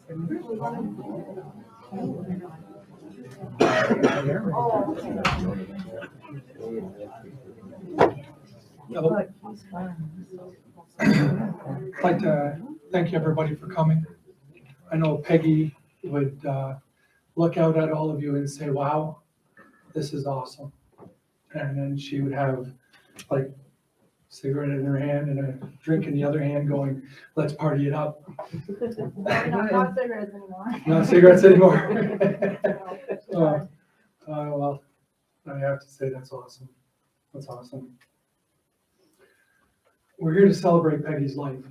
I'd like to thank everybody for coming. I know Peggy would look out at all of you and say, wow, this is awesome. And then she would have like cigarette in her hand and a drink in the other hand going, let's party it up. Not cigarettes anymore. Not cigarettes anymore. Well, I have to say that's awesome. That's awesome. We're here to celebrate Peggy's life.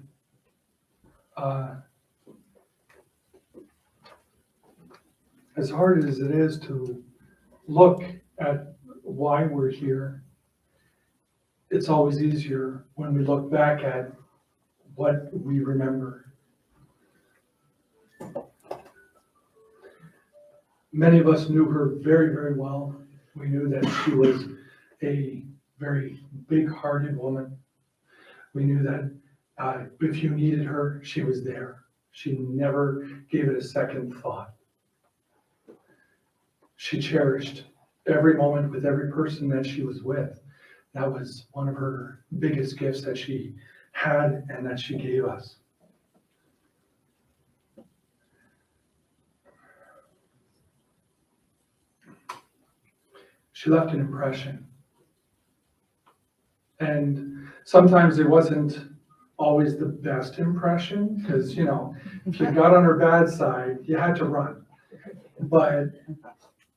As hard as it is to look at why we're here, it's always easier when we look back at what we remember. Many of us knew her very, very well. We knew that she was a very big-hearted woman. We knew that if you needed her, she was there. She never gave it a second thought. She cherished every moment with every person that she was with. That was one of her biggest gifts that she had and that she gave us. She left an impression. And sometimes it wasn't always the best impression, because, you know, if you got on her bad side, you had to run. But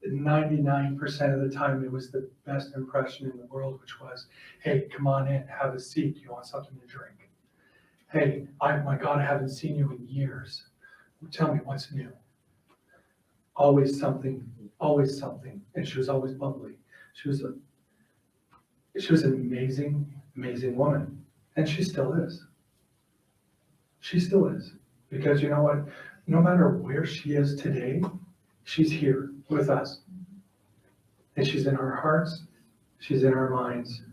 99% of the time, it was the best impression in the world, which was, hey, come on in, have a seat. You want something to drink? Hey, my God, I haven't seen you in years. Tell me what's new. Always something, always something. And she was always bubbly. She was an amazing, amazing woman. And she still is. She still is. Because you know what? No matter where she is today, she's here with us. And she's in our hearts. She's in our minds.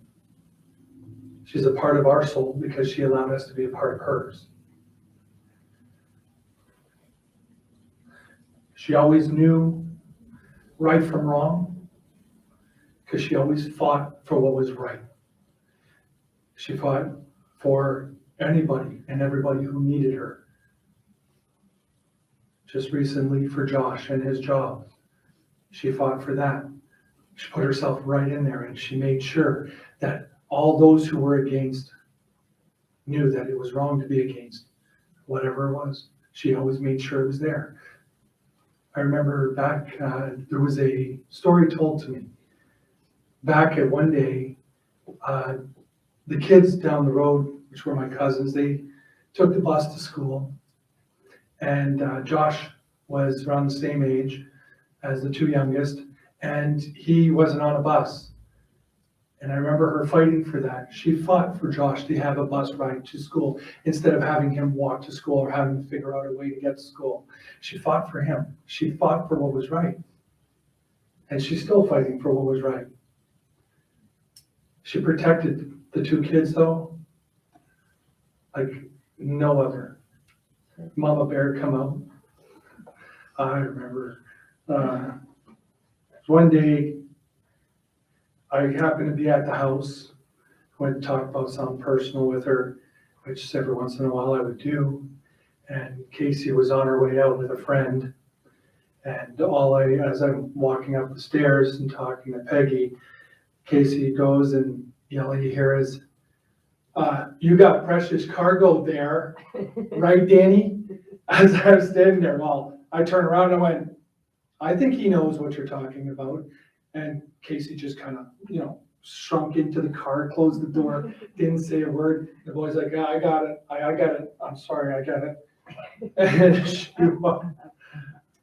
She's a part of our soul because she allowed us to be a part of hers. She always knew right from wrong because she always fought for what was right. She fought for anybody and everybody who needed her. Just recently for Josh and his job. She fought for that. She put herself right in there and she made sure that all those who were against knew that it was wrong to be against whatever it was. She always made sure it was there. I remember back, there was a story told to me. Back at one day, the kids down the road, which were my cousins, they took the bus to school. And Josh was around the same age as the two youngest, and he wasn't on a bus. And I remember her fighting for that. She fought for Josh to have a bus ride to school instead of having him walk to school or having to figure out a way to get to school. She fought for him. She fought for what was right. And she's still fighting for what was right. She protected the two kids, though, like no other. Mama Bear come out. I remember one day I happened to be at the house, went to talk about something personal with her, which every once in a while I would do. And Casey was on her way out with a friend. And as I'm walking up the stairs and talking to Peggy, Casey goes and all you hear is, you got precious cargo there, right, Danny? As I was standing there, well, I turned around and went, I think he knows what you're talking about. And Casey just kind of, shrunk into the car, closed the door, didn't say a word. The boy's like, yeah, I got it. I got it. I'm sorry, I got it. And she,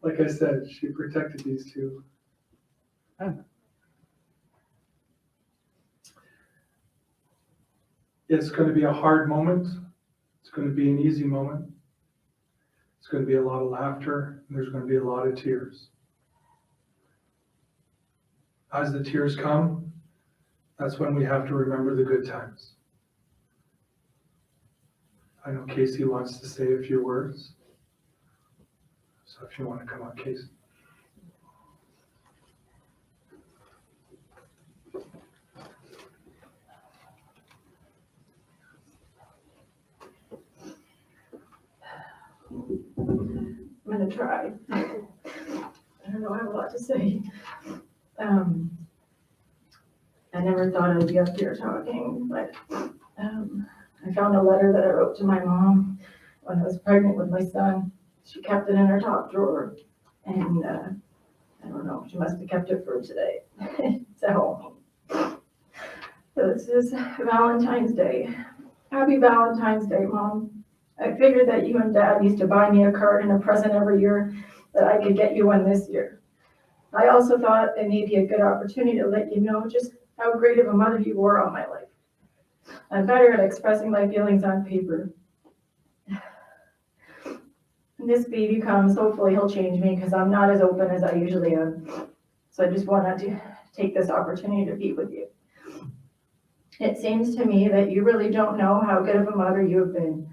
like I said, she protected these two. It's going to be a hard moment. It's going to be an easy moment. It's going to be a lot of laughter, and there's going to be a lot of tears. As the tears come, that's when we have to remember the good times. I know Casey wants to say a few words. So if you want to come on, Casey. I'm gonna try. I don't know, I have a lot to say. I never thought I'd be up here talking, but I found a letter that I wrote to my mom when I was pregnant with my son. She kept it in her top drawer, and I don't know, she must have kept it for today. It's at home. So this is Valentine's Day. Happy Valentine's Day, Mom. I figured that you and Dad used to buy me a card and a present every year, that I could get you one this year. I also thought it may be a good opportunity to let you know just how great of a mother you were all my life. I'm better at expressing my feelings on paper. When this baby comes, hopefully he'll change me because I'm not as open as I usually am. So I just wanted to take this opportunity to be with you. It seems to me that you really don't know how good of a mother you have been.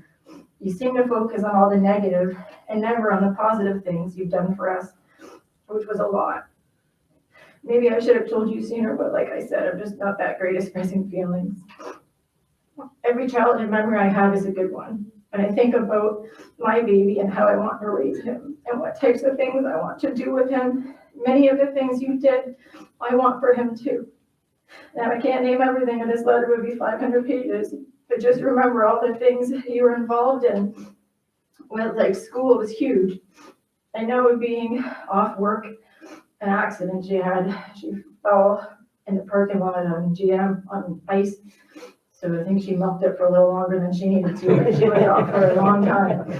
You seem to focus on all the negative and never on the positive things you've done for us, which was a lot. Maybe I should have told you sooner, but like I said, I'm just not that great at expressing feelings. Every childhood memory I have is a good one. When I think about my baby and how I want to raise him and what types of things I want to do with him, many of the things you did, I want for him too. Now I can't name everything, and this letter would be 500 pages, but just remember all the things you were involved in. Well, like school was huge. I know being off work, an accident she had. She fell in the parking lot on GM on ice. So I think she milked it for a little longer than she needed to, but she was off for a long time.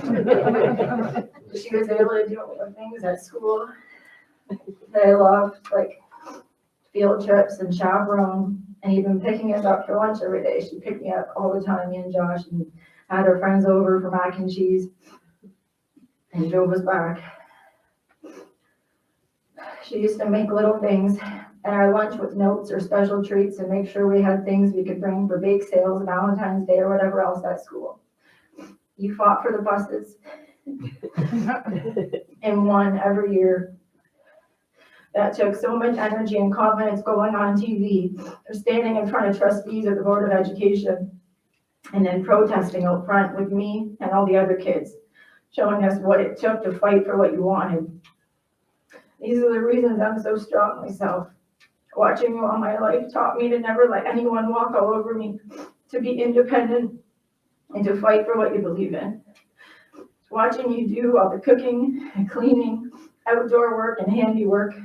She was able to do all the things at school that I loved, like field trips and chaperone, and even picking us up for lunch every day. She picked me up all the time, me and Josh, and had her friends over for mac and cheese and drove us back. She used to make little things at our lunch with notes or special treats and make sure we had things we could bring for bake sales, Valentine's Day, or whatever else at school. You fought for the buses and won every year. That took so much energy and confidence going on TV, or standing in front of trustees of the Board of Education, and then protesting out front with me and all the other kids, showing us what it took to fight for what you wanted. These are the reasons I'm so strong myself. Watching you all my life taught me to never let anyone walk all over me, to be independent, and to fight for what you believe in. Watching you do all the cooking and cleaning, outdoor work and handiwork,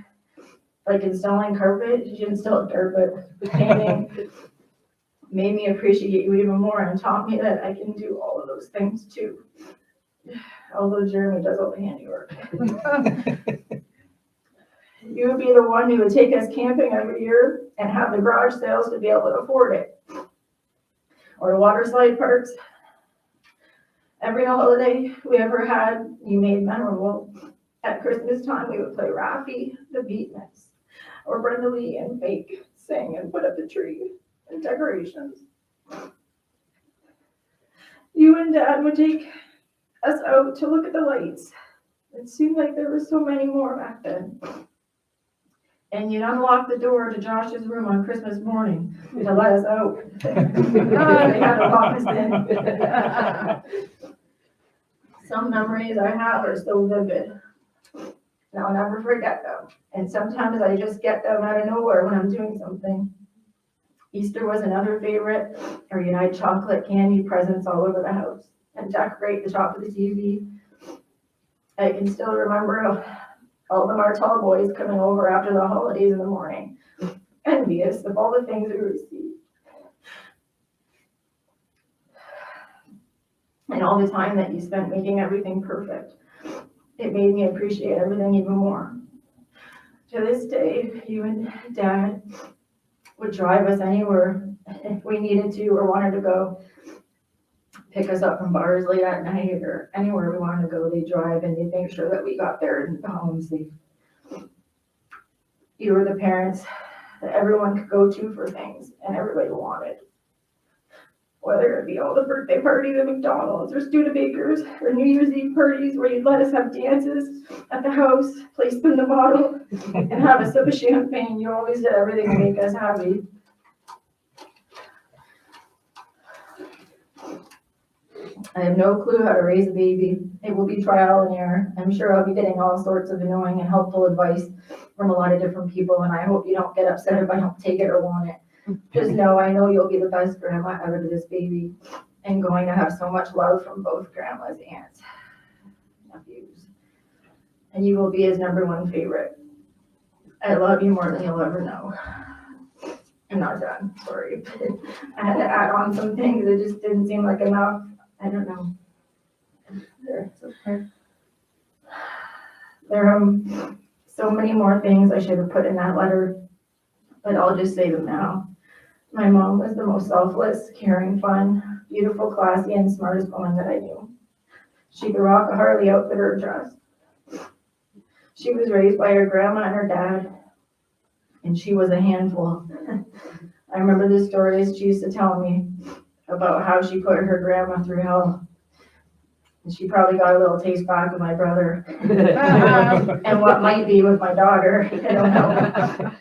like installing carpet, you installed carpet, painting, made me appreciate you even more and taught me that I can do all of those things too. Although Jeremy does all the handiwork. You would be the one who would take us camping every year and have the garage sales to be able to afford it. Or water slide parks. Every holiday we ever had, you made memorable. At Christmas time, we would play Raffy, the Beatniks, or Brenda Lee and bake, sing, and put up the tree and decorations. You and Dad would take us out to look at the lights. It seemed like there were so many more back then. And you'd unlock the door to Josh's room on Christmas morning to let us out. They had to lock us in. Some memories I have are so vivid, and I'll never forget them. And sometimes I just get them out of nowhere when I'm doing something. Easter was another favorite, or you'd hide chocolate candy presents all over the house and decorate the top of the TV. I can still remember all the Martell boys coming over after the holidays in the morning, envious of all the things we received. And all the time that you spent making everything perfect. It made me appreciate everything even more. To this day, you and Dad would drive us anywhere if we needed to or wanted to go. Pick us up from bars late at night or anywhere we wanted to go. They drive and they make sure that we got there and home safe. You were the parents that everyone could go to for things and everybody wanted. Whether it be all the birthday parties at McDonald's or Studebakers or New Year's Eve parties where you'd let us have dances at the house, play spin the bottle, and have a sip of champagne. You always did everything to make us happy. I have no clue how to raise a baby. It will be trial and error. I'm sure I'll be getting all sorts of annoying and helpful advice from a lot of different people, and I hope you don't get upset if I don't take it or want it. Just know I know you'll be the best grandma ever to this baby, and going to have so much love from both grandmas, aunts, nephews, and you will be his #1 favorite. I love you more than you'll ever know. I'm not done, sorry. I had to add on some things, it just didn't seem like enough. I don't know. There are so many more things I should have put in that letter, but I'll just say them now. My mom was the most selfless, caring, fun, beautiful, classy, and smartest woman that I knew. She could rock a Harley outfit or a dress. She was raised by her grandma and her dad, and she was a handful. I remember the stories she used to tell me about how she put her grandma through hell. And she probably got a little taste back with my brother and what might be with my daughter. I don't know.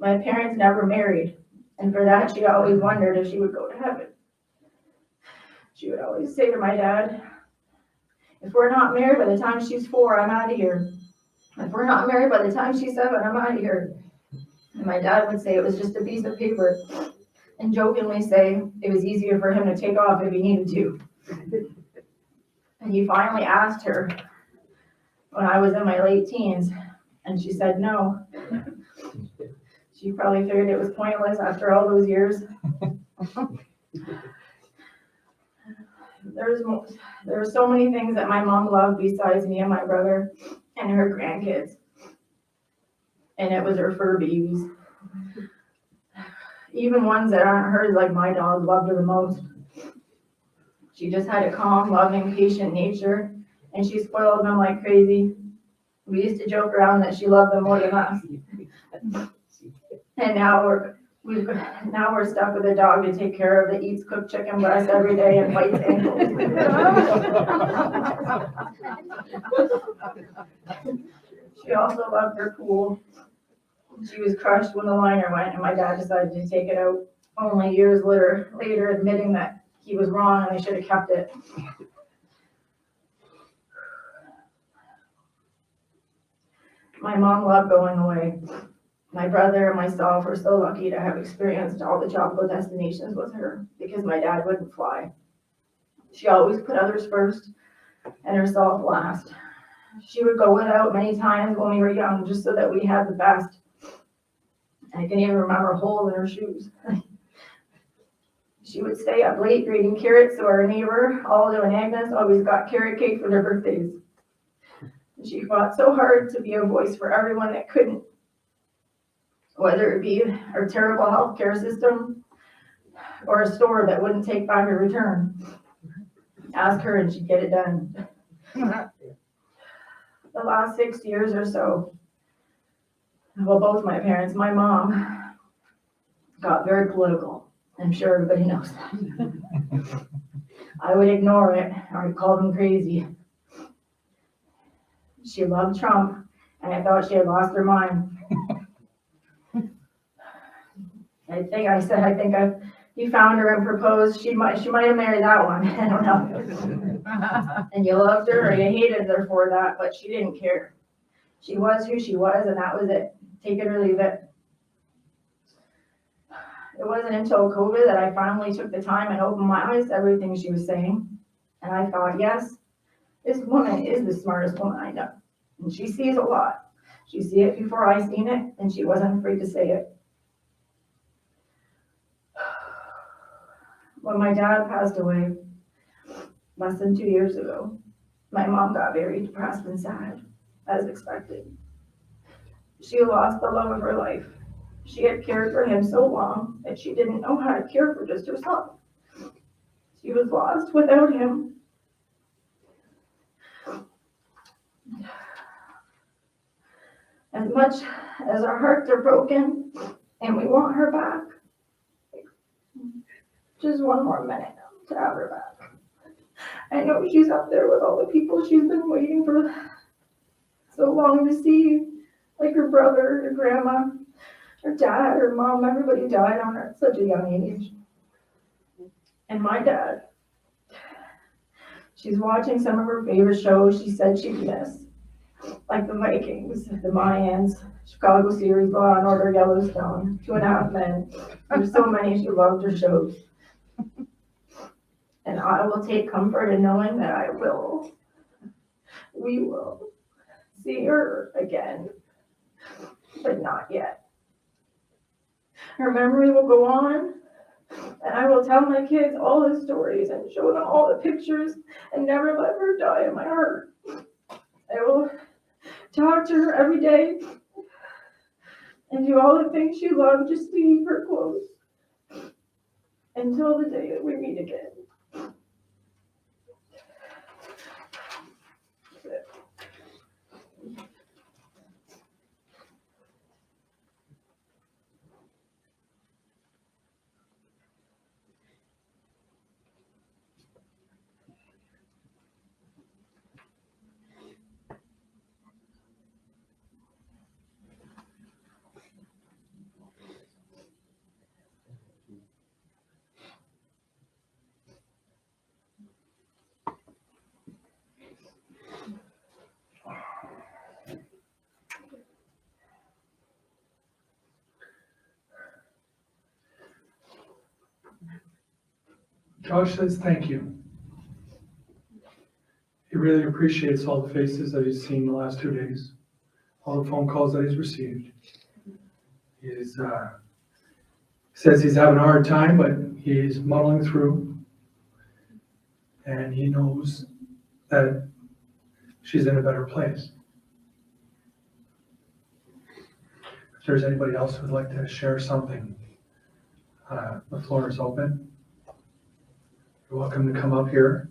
My parents never married, and for that she always wondered if she would go to heaven. She would always say to my dad, if we're not married by the time she's 4, I'm out of here. If we're not married by the time she's 7, I'm out of here. And my dad would say it was just a piece of paper, and jokingly say it was easier for him to take off if he needed to. And he finally asked her when I was in my late teens, and she said no. She probably figured it was pointless after all those years. There were so many things that my mom loved besides me and my brother and her grandkids. And it was her fur babies. Even ones that aren't hers, like my dog, loved her the most. She just had a calm, loving, patient nature, and she spoiled them like crazy. We used to joke around that she loved them more than us. And now we're stuck with a dog to take care of that eats cooked chicken breast every day and bites ankles. She also loved her pool. She was crushed when the liner went, and my dad decided to take it out only years later, admitting that he was wrong and they should have kept it. My mom loved going away. My brother and myself were so lucky to have experienced all the tropical destinations with her because my dad wouldn't fly. She always put others first and herself last. She would go without many times when we were young just so that we had the best. I can even remember a hole in her shoes. She would stay up late grading carrots so our neighbor, Aldo and Agnes, always got carrot cake for their birthdays. She fought so hard to be a voice for everyone that couldn't, whether it be our terrible healthcare system or a store that wouldn't take back a return. Ask her and she'd get it done. The last 6 years or so, well, both my parents, my mom got very political. I'm sure everybody knows that. I would ignore it or I'd call them crazy. She loved Trump, and I thought she had lost her mind. I think if he found her and proposed, she might have married that one. I don't know. And you loved her or you hated her for that, but she didn't care. She was who she was, and that was it. Take it or leave it. It wasn't until COVID that I finally took the time and opened my eyes to everything she was saying. And I thought, yes, this woman is the smartest woman I know. And she sees a lot. She see it before I seen it, and she wasn't afraid to say it. When my dad passed away less than 2 years ago, my mom got very depressed and sad, as expected. She lost the love of her life. She had cared for him so long that she didn't know how to care for just herself. She was lost without him. As much as our hearts are broken and we want her back, just one more minute to have her back. I know she's up there with all the people she's been waiting for so long to see, like her brother, her grandma, her dad, her mom. Everybody died on her at such a young age. And my dad, she's watching some of her favorite shows she said she'd miss, like the Vikings, the Mayans, Chicago Series, Law and Order, Yellowstone, 2.5 Men. There's so many she loved her shows. And I will take comfort in knowing that we will see her again, but not yet. Her memory will go on, and I will tell my kids all the stories and show them all the pictures and never let her die in my heart. I will talk to her every day and do all the things she loved just to keep her close until the day that we meet again. Josh says thank you. He really appreciates all the faces that he's seen the last 2 days, all the phone calls that he's received. He's says he's having a hard time, but he's muddling through. And he knows that she's in a better place. If there's anybody else who would like to share something, the floor is open. You're welcome to come up here.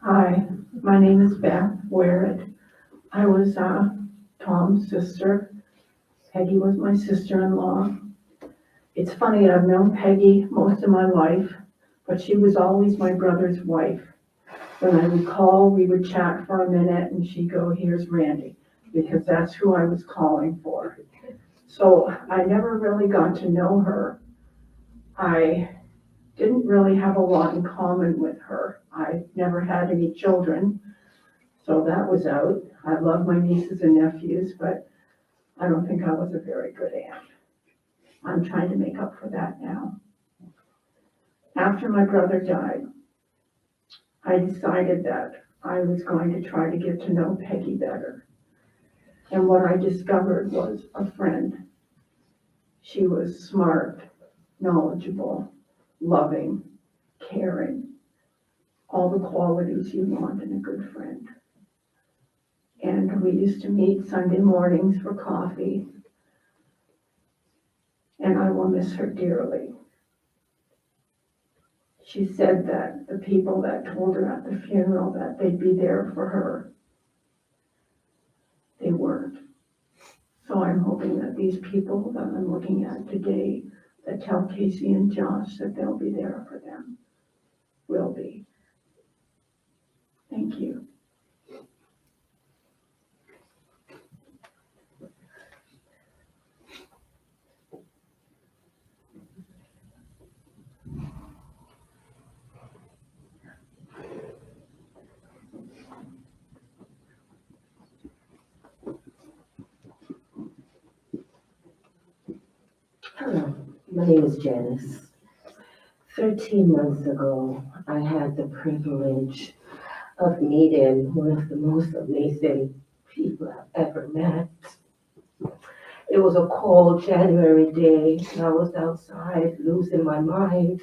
Hi, my name is Beth Reid. I was Tom's sister. Peggy was my sister-in-law. It's funny, I've known Peggy most of my life, but she was always my brother's wife. When I would call, we would chat for a minute and she'd go, "Here's Randy," because that's who I was calling for. So I never really got to know her. I didn't really have a lot in common with her. I never had any children, so that was out. I love my nieces and nephews, but I don't think I was a very good aunt. I'm trying to make up for that now. After my brother died, I decided that I was going to try to get to know Peggy better. And what I discovered was a friend. She was smart, knowledgeable, loving, caring, all the qualities you want in a good friend. And we used to meet Sunday mornings for coffee, and I will miss her dearly. She said that the people that told her at the funeral that they'd be there for her, they weren't. So I'm hoping that these people that I'm looking at today that tell Casey and Josh that they'll be there for them will be. Thank you. Hello, my name is Janice. 13 months ago, I had the privilege of meeting one of the most amazing people I've ever met. It was a cold January day, and I was outside losing my mind.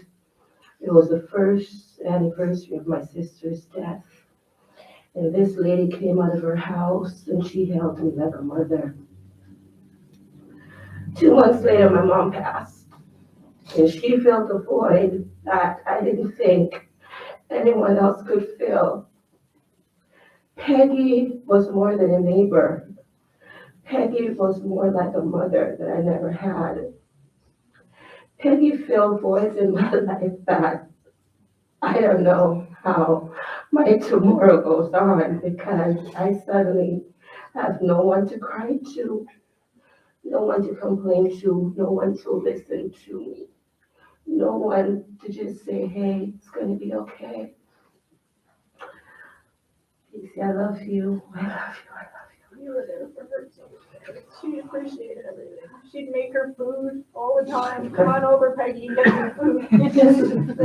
It was the first anniversary of my sister's death. And this lady came out of her house, and she held me like a mother. 2 months later, my mom passed, and she filled a void that I didn't think anyone else could fill. Peggy was more than a neighbor. Peggy was more like a mother that I never had. Peggy filled voids in my life that I don't know how my tomorrow goes on because I suddenly have no one to cry to, no one to complain to, no one to listen to me, no one to just say, hey, it's going to be okay. Casey, I love you. I love you. I love you. You were there for her too. She appreciated everything. She'd make her food all the time. Come on over, Peggy, get your food.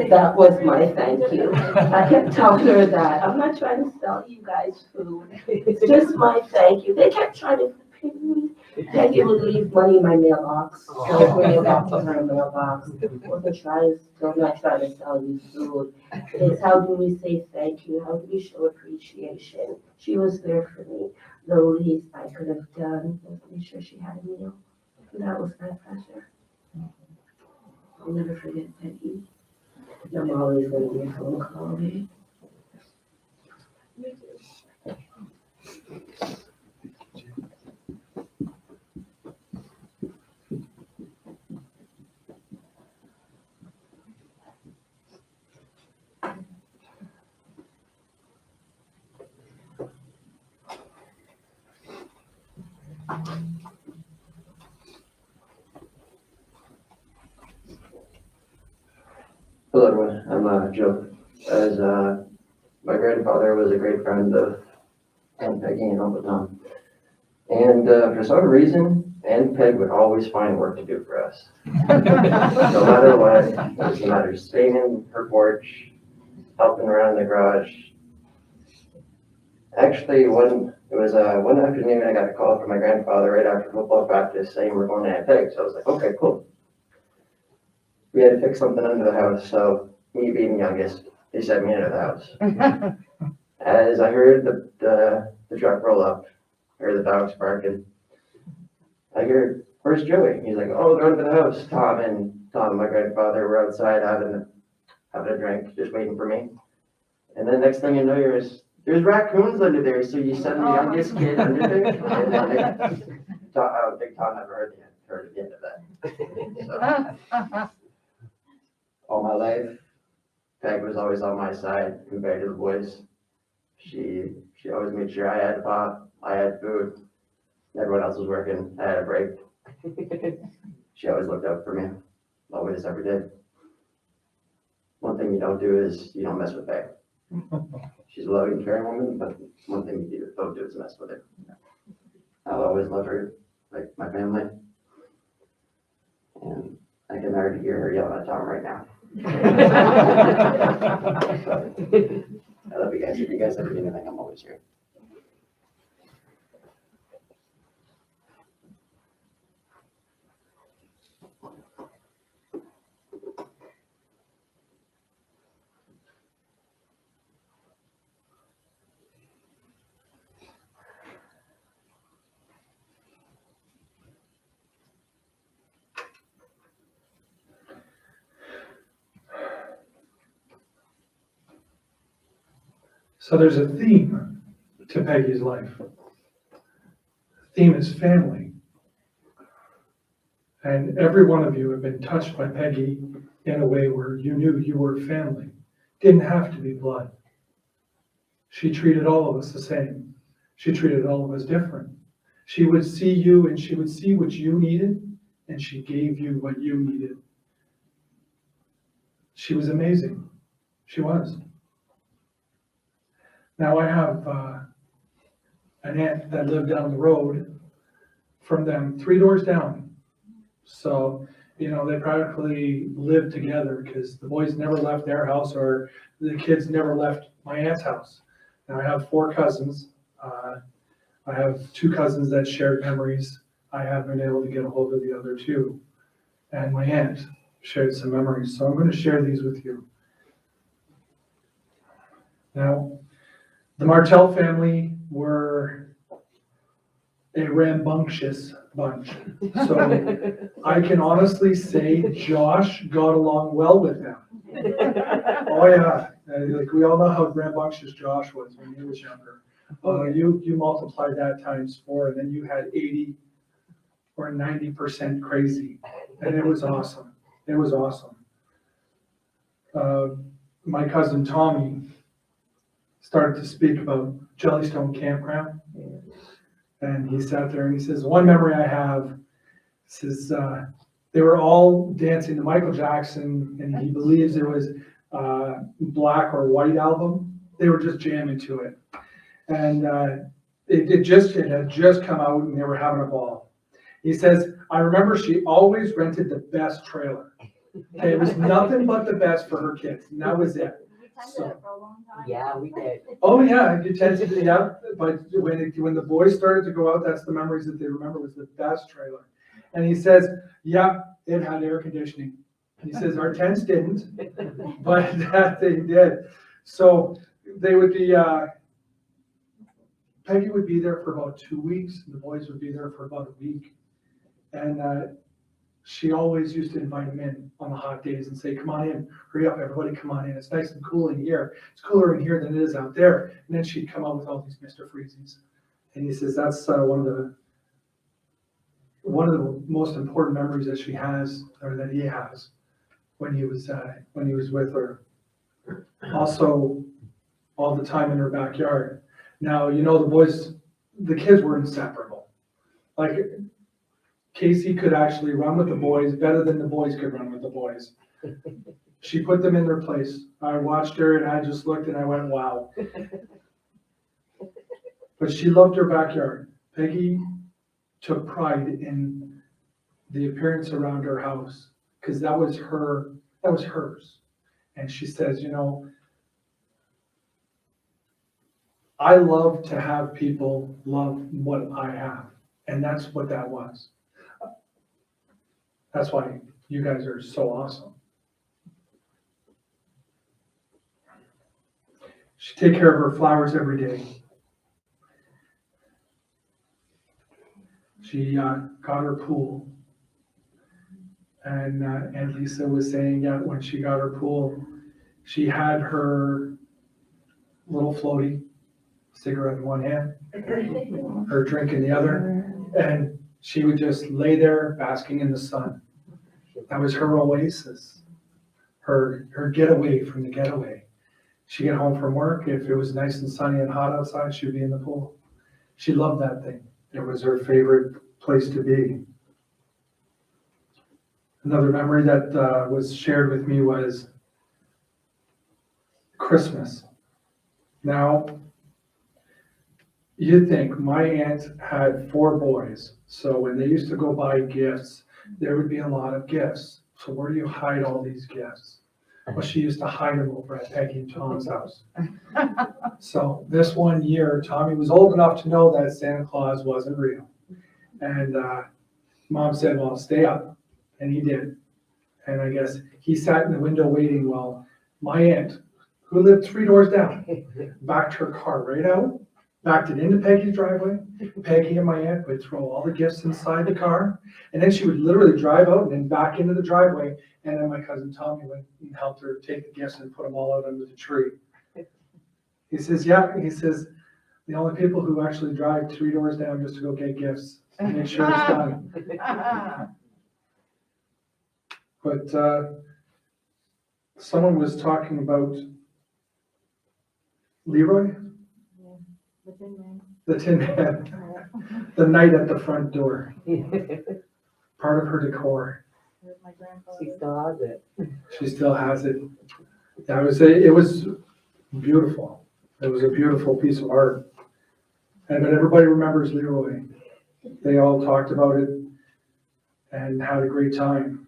That was my thank you. I kept telling her that. I'm not trying to sell you guys food. It's just my thank you. They kept trying to pay me. Peggy would leave money in my mailbox. So I would bring it back to her mailbox. I'm not trying to sell you food. It's how do we say thank you? How do we show appreciation? She was there for me. The least I could have done was make sure she had a meal. And that was my pleasure. I'll never forget Peggy. I'm always going to be a phone call away. Hello everyone, I'm Joe. As my grandfather was a great friend of Aunt Peggy and Uncle Tom. And for some reason, Aunt Peg would always find work to do for us. No matter what, it doesn't matter, staying in her porch, helping around in the garage. Actually, one afternoon I got a call from my grandfather right after football practice saying we're going to Aunt Peg. So I was like, okay, cool. We had to fix something under the house, so me being youngest, they sent me into the house. As I heard the truck roll up, I heard the dogs barking. I heard, where's Joey? He's like, oh, going to the house. Tom and my grandfather were outside having a drink, just waiting for me. And then next thing you know, there's raccoons under there, so you send the youngest kid under there. And then I don't think Tom ever heard the end of that. So. All my life, Peg was always on my side compared to the boys. She always made sure I had pop, I had food, everyone else was working, I had a break. She always looked out for me, always ever did. One thing you don't do is you don't mess with Peg. She's a loving, caring woman, but one thing you don't do is mess with her. I'll always love her like my family. And I can already hear her yelling at Tom right now. I love you guys. If you guys ever need anything, I'm always here. So there's a theme to Peggy's life. The theme is family. And every one of you have been touched by Peggy in a way where you knew you were family. Didn't have to be blood. She treated all of us the same. She treated all of us different. She would see you and she would see what you needed, and she gave you what you needed. She was amazing. She was. Now I have an aunt that lived down the road from them, 3 doors down. So, they practically lived together because the boys never left their house or the kids never left my aunt's house. Now I have 4 cousins. I have 2 cousins that shared memories. I have been able to get a hold of the other 2. And my aunt shared some memories. So I'm going to share these with you. Now, the Martell family were a rambunctious bunch. So I can honestly say Josh got along well with them. Oh yeah, like we all know how rambunctious Josh was when he was younger. You multiply that times 4, and then you had 80 or 90% crazy, and it was awesome. It was awesome. My cousin Tommy started to speak about Jellystone Campground, and he sat there and he says, one memory I have, says, they were all dancing to Michael Jackson, and he believes it was Black or White album. They were just jamming to it. And it had just come out and they were having a ball. He says, I remember she always rented the best trailer. Okay, it was nothing but the best for her kids, and that was it. We tended it for a long time. Yeah, we did. Oh, yeah, you tend to, yeah, but when the boys started to go out, that's the memories that they remember, was the best trailer. And he says, yeah, it had air conditioning. He says, our tents didn't, but that they did. So they would be, Peggy would be there for about 2 weeks, and the boys would be there for about a week. And she always used to invite them in on the hot days and say, come on in, hurry up, everybody come on in. It's nice and cool in here. It's cooler in here than it is out there. And then she'd come out with all these Mr. Freezies. And he says, that's one of the most important memories that she has, or that he has, when he was with her. Also, all the time in her backyard. Now, you know, the kids were inseparable. Like, Casey could actually run with the boys better than the boys could run with the boys. She put them in their place. I watched her and I just looked and I went, wow. But she loved her backyard. Peggy took pride in the appearance around her house because that was hers. And she says, you know, I love to have people love what I have. And that's what that was. That's why you guys are so awesome. She'd take care of her flowers every day. She got her pool. And Aunt Lisa was saying, yeah, when she got her pool, she had her little floaty, cigarette in one hand, her drink in the other, and she would just lay there basking in the sun. That was her oasis, her getaway from the getaway. She'd get home from work. If it was nice and sunny and hot outside, she'd be in the pool. She loved that thing. It was her favorite place to be. Another memory that was shared with me was Christmas. Now, you'd think my aunt had 4 boys, so when they used to go buy gifts, there would be a lot of gifts. So where do you hide all these gifts? Well, she used to hide them over at Peggy and Tom's house. So this one year, Tommy was old enough to know that Santa Claus wasn't real. And Mom said, well, stay up. And he did. And I guess he sat in the window waiting while my aunt, who lived 3 doors down, backed her car right out, backed it into Peggy's driveway. Peggy and my aunt would throw all the gifts inside the car, and then she would literally drive out and then back into the driveway, and then my cousin Tommy went and helped her take the gifts and put them all out under the tree. He says, yeah, he says, the only people who actually drive 3 doors down just to go get gifts, make sure it's done. But someone was talking about Leroy, the Tin Man, the night at the front door, part of her decor. She still has it. She still has it. It was beautiful. It was a beautiful piece of art. But everybody remembers Leroy. They all talked about it and had a great time.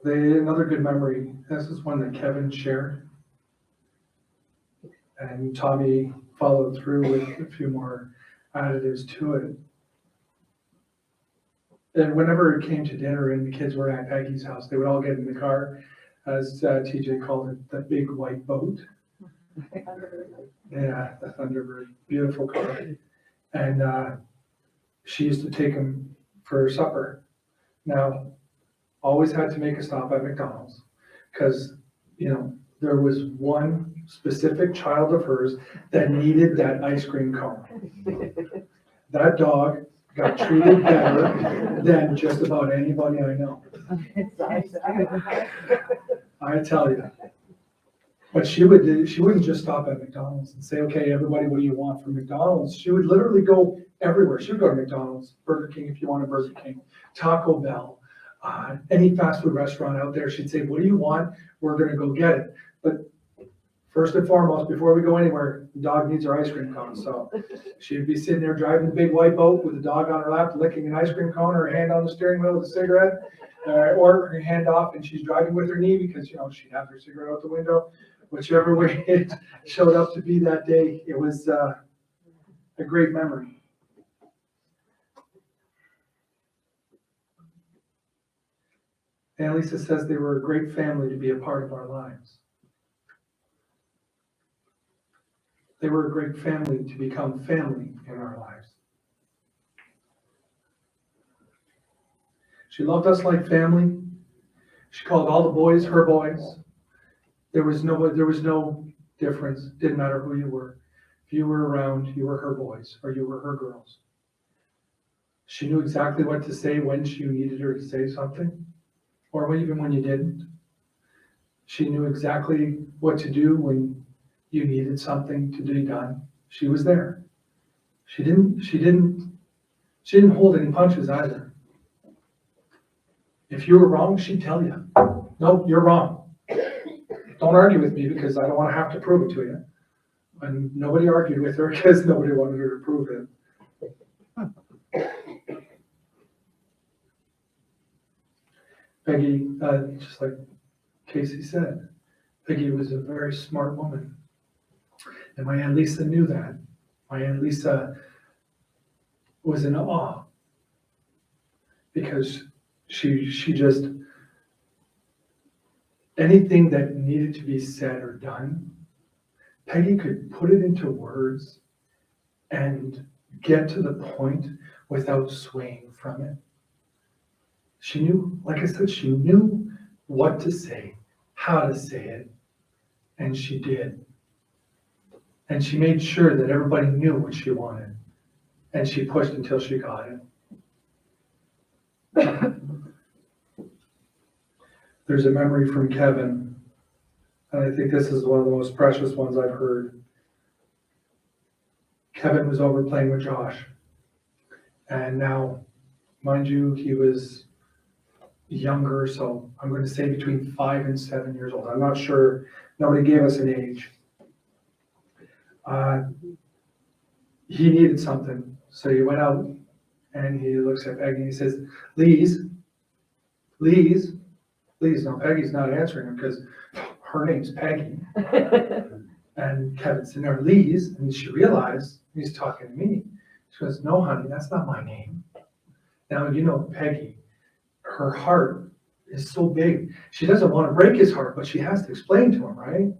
Another good memory, this is one that Kevin shared. And Tommy followed through with a few more additives to it. And whenever it came to dinner and the kids were at Peggy's house, they would all get in the car, as TJ called it, the big white boat. Yeah, the Thunderbird, beautiful car. And she used to take them for supper. Now, always had to make a stop at McDonald's. Because, you know, there was one specific child of hers that needed that ice cream cone. That dog got treated better than just about anybody I know. I tell you. But she wouldn't just stop at McDonald's and say, okay, everybody, what do you want from McDonald's? She would literally go everywhere. She would go to McDonald's, Burger King if you want a Burger King, Taco Bell, any fast food restaurant out there. She'd say, what do you want? We're gonna go get it. But first and foremost, before we go anywhere, the dog needs her ice cream cone. So she'd be sitting there driving the big white boat with the dog on her lap, licking an ice cream cone, her hand on the steering wheel with a cigarette, or her hand off, and she's driving with her knee because, you know, she'd have her cigarette out the window. Whichever way it showed up to be that day, it was a great memory. And Lisa says they were a great family to be a part of our lives. They were a great family to become family in our lives. She loved us like family. She called all the boys her boys. There was no difference. Didn't matter who you were. If you were around, you were her boys or you were her girls. She knew exactly what to say when you needed her to say something, or even when you didn't. She knew exactly what to do when you needed something to be done. She was there. She didn't hold any punches either. If you were wrong, she'd tell you, no, you're wrong. Don't argue with me because I don't want to have to prove it to you. And nobody argued with her because nobody wanted her to prove it. Peggy, just like Casey said, Peggy was a very smart woman. And my Aunt Lisa knew that. My Aunt Lisa was in awe because she just, anything that needed to be said or done, Peggy could put it into words and get to the point without swaying from it. She knew, like I said, she knew what to say, how to say it, and she did. And she made sure that everybody knew what she wanted, and she pushed until she got it. There's a memory from Kevin, and I think this is one of the most precious ones I've heard. Kevin was over playing with Josh, and now, mind you, he was younger, so I'm going to say between 5 and 7 years old. I'm not sure. Nobody gave us an age. He needed something, so he went out and he looks at Peggy and he says, Lise. Now Peggy's not answering him because her name's Peggy. And Kevin's in there, Lise, and she realized he's talking to me. She goes, no, honey, that's not my name. Now, you know, Peggy, her heart is so big. She doesn't want to break his heart, but she has to explain to him, right?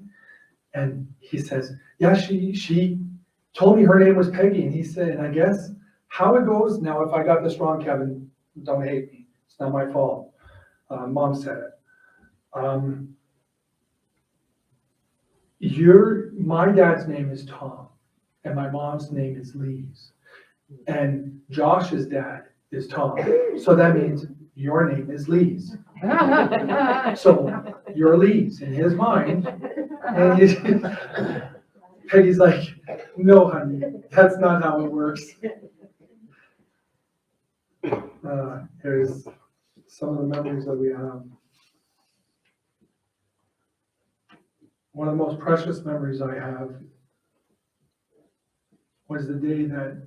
And he says, yeah, she told me her name was Peggy. And he said, and I guess how it goes, now if I got this wrong, Kevin, don't hate me. It's not my fault. Mom said it. My dad's name is Tom, and my mom's name is Lise. And Josh's dad is Tom. So that means your name is Lise. So you're Lise in his mind. And Peggy's like, no, honey, that's not how it works. Here's some of the memories that we have. One of the most precious memories I have was the day that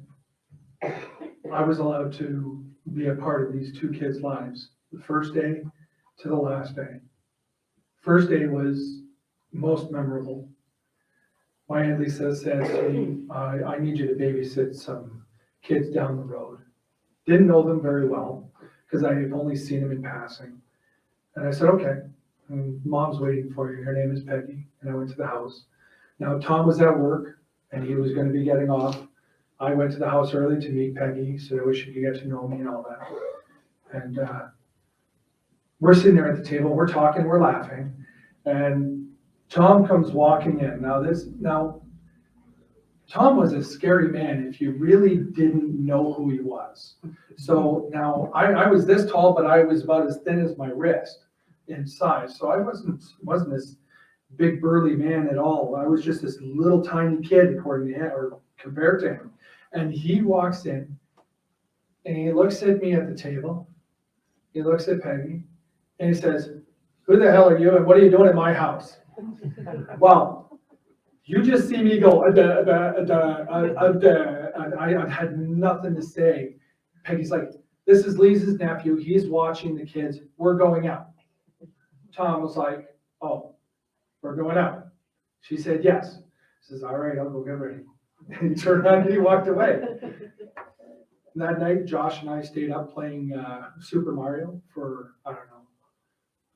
I was allowed to be a part of these two kids' lives. The first day to the last day. First day was most memorable. My Aunt Lisa said to me, I need you to babysit some kids down the road. Didn't know them very well because I had only seen them in passing. And I said, okay. And Mom's waiting for you. Her name is Peggy. And I went to the house. Now, Tom was at work and he was going to be getting off. I went to the house early to meet Peggy so that she could get to know me and all that. And we're sitting there at the table, we're talking, we're laughing, and Tom comes walking in. Now, Tom was a scary man if you really didn't know who he was. So now, I was this tall, but I was about as thin as my wrist in size. So I wasn't this big burly man at all. I was just this little tiny kid according to him, or compared to him. And he walks in and he looks at me at the table. He looks at Peggy and he says, "Who the hell are you and what are you doing in my house?" Well, you just see me go, and I had nothing to say. Peggy's like, "This is Lisa's nephew. He's watching the kids. We're going out." Tom was like, "Oh, we're going out." She said, "Yes." He says, "All right, I'll go get ready." And he turned around and he walked away. That night, Josh and I stayed up playing Super Mario for, I don't know,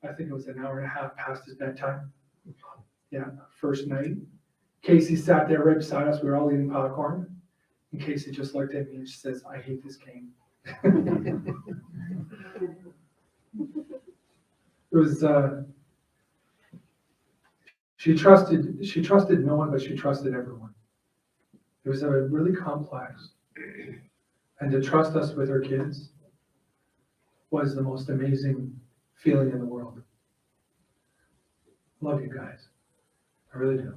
I think it was an hour and a half past his bedtime. Yeah, first night. Casey sat there right beside us. We were all eating popcorn. And Casey just looked at me and she says, "I hate this game." It was, she trusted no one, but she trusted everyone. It was a really complex. And to trust us with her kids was the most amazing feeling in the world. Love you guys. I really do.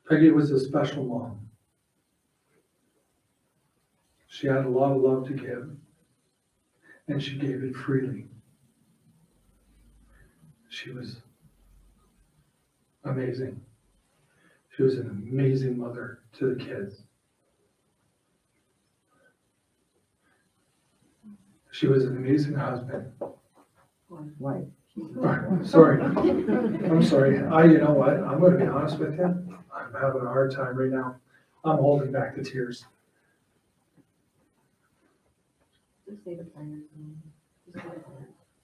Peggy was a special mom. She had a lot of love to give, and she gave it freely. She was amazing. She was an amazing mother to the kids. She was an amazing husband. Wife. Sorry. I'm sorry. You know what? I'm going to be honest with you. I'm having a hard time right now. I'm holding back the tears. Just say the prayers.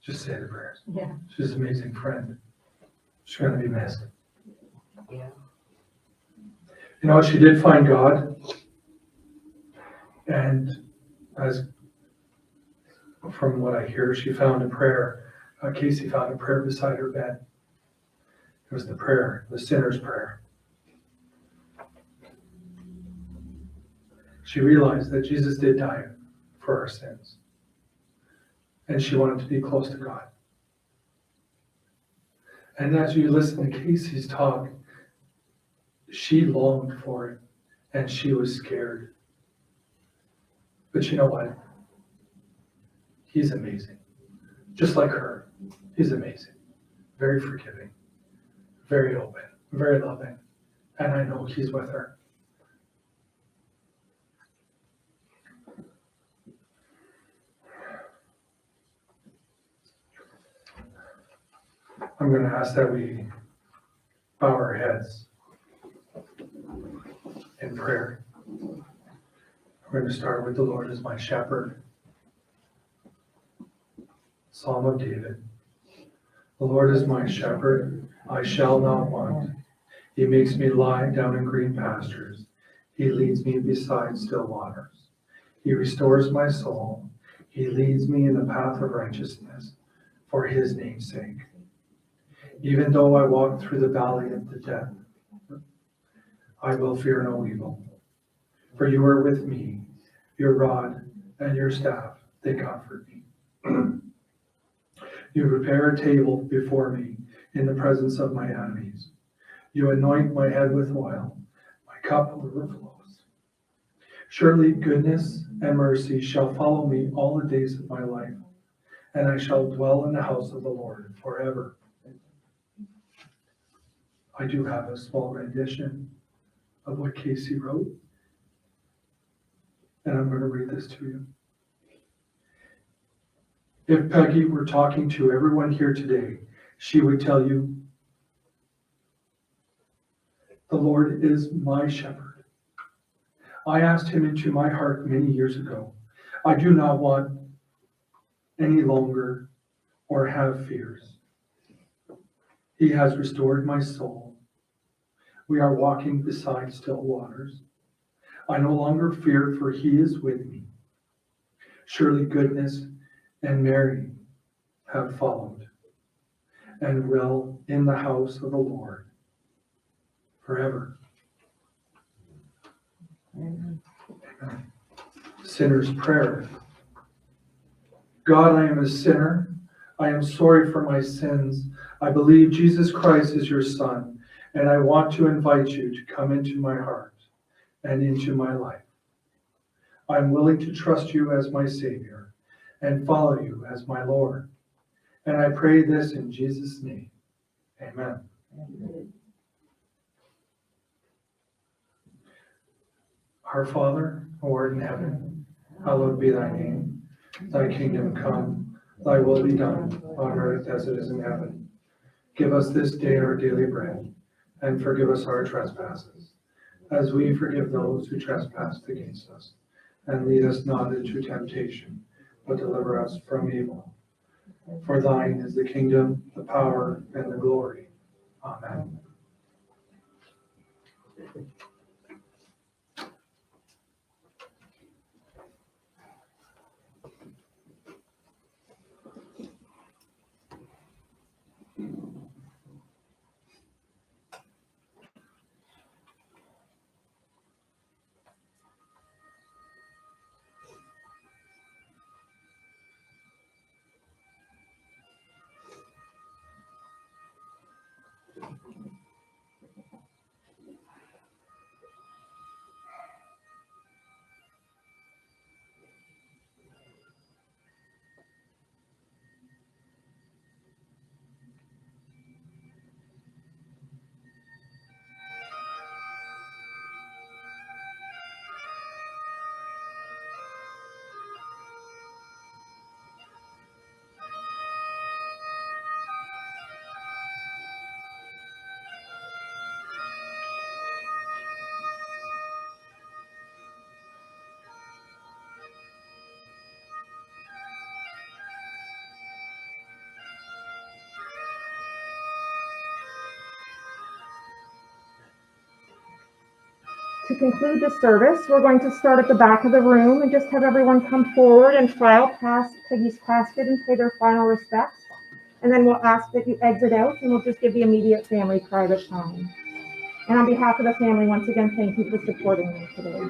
Just say the prayers. Yeah. She's an amazing friend. She's going to be missed. Yeah. You know, she did find God. And as from what I hear, she found a prayer. Casey found a prayer beside her bed. It was the prayer, the sinner's prayer. She realized that Jesus did die for our sins. And she wanted to be close to God. And as you listen to Casey's talk, she longed for it and she was scared. But you know what? He's amazing. Just like her, he's amazing. Very forgiving, very open, very loving. And I know he's with her. I'm going to ask that we bow our heads in prayer. We're going to start with the Lord as my shepherd. Psalm of David. The Lord is my shepherd, I shall not want. He makes me lie down in green pastures. He leads me beside still waters. He restores my soul. He leads me in the path of righteousness for his name's sake. Even though I walk through the valley of the death, I will fear no evil. For you are with me, your rod and your staff, they comfort me. You prepare a table before me in the presence of my enemies. You anoint my head with oil, my cup overflows. Surely goodness and mercy shall follow me all the days of my life, and I shall dwell in the house of the Lord forever. I do have a small rendition of what Casey wrote, and I'm going to read this to you. If Peggy were talking to everyone here today, she would tell you, the Lord is my shepherd. I asked him into my heart many years ago. I do not want any longer or have fears. He has restored my soul. We are walking beside still waters. I no longer fear, for he is with me. Surely goodness and mercy have followed, and will in the house of the Lord forever. Amen. Sinner's prayer. God, I am a sinner. I am sorry for my sins. I believe Jesus Christ is your Son, and I want to invite you to come into my heart and into my life. I'm willing to trust you as my Savior and follow you as my Lord. And I pray this in Jesus' name. Amen. Amen. Our Father, who art in heaven, hallowed be thy name. Thy kingdom come, thy will be done, on earth as it is in heaven. Give us this day our daily bread, and forgive us our trespasses, as we forgive those who trespass against us. And lead us not into temptation, but deliver us from evil. For thine is the kingdom, the power, and the glory. Amen. To conclude the service, we're going to start at the back of the room and just have everyone come forward and file past Peggy's casket and pay their final respects. And then we'll ask that you exit out and we'll just give the immediate family private time. And on behalf of the family, once again, thank you for supporting me today.